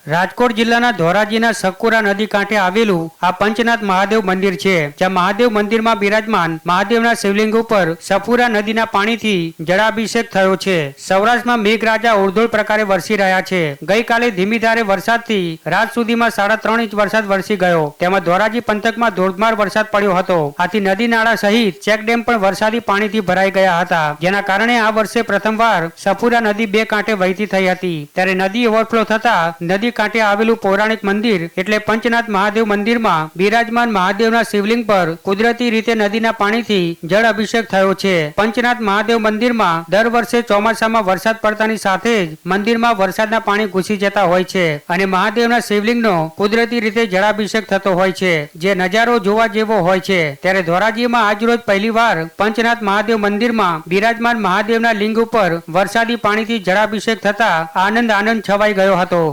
રાજકોટ જિલ્લાના ધોરાજીના સકુરા નદી કાંઠે આવેલું આ પંચનાથ મહાદેવ મંદિર છે, જ્યાં મહાદેવ મંદિરમાં બિરાજમાન મહાદેવના શિવલિંગ ઉપર સફુરા નદીના પાણીથી જળાભિષેક થયો છે। સૌરાષ્ટ્રમાં મેઘરાજા ઓરધોળ પ્રકારે વરસી રહ્યા છે। ગઈકાલે ધીમી ધારે વરસાદથી રાત સુધીમાં 3.5 ઇંચ વરસાદ વરસી ગયો। તેમાં ધોરાજી પંથકમાં ધોધમાર વરસાદ પડ્યો હતો। આથી નદી નાળા સહિત ચેકડેમ પણ વરસાદી પાણીથી ભરાઈ ગયા હતા, જેના કારણે આ વર્ષે પ્રથમવાર સફુરા નદી બે કાંઠે વહેતી થઈ હતી। ત્યારે નદી ઓવરફ્લો થતા નદી કાંઠે આવેલું પૌરાણિક મંદિર એટલે પંચનાથ મહાદેવ મંદિરમાં બિરાજમાન મહાદેવના શિવલિંગ પર કુદરતી રીતે નદીના પાણીથી જળ અભિષેક થયો છે। પંચનાથ મહાદેવ મંદિરમાં દર વર્ષે ચોમાસામાં વરસાદ પડતાની સાથે જ મંદિરમાં વરસાદના પાણી ઘૂસી જતા હોય છે અને મહાદેવના શિવલિંગનો કુદરતી રીતે જળાભિષેક થતો હોય છે, જે નજારો જોવા જેવો હોય છે। ત્યારે ધોરાજીમાં આજરોજ પહેલીવાર પંચનાથ મહાદેવ મંદિરમાં બિરાજમાન મહાદેવના લિંગ ઉપર વરસાદી પાણીથી જળાભિષેક થતા આનંદ છવાઈ ગયો હતો।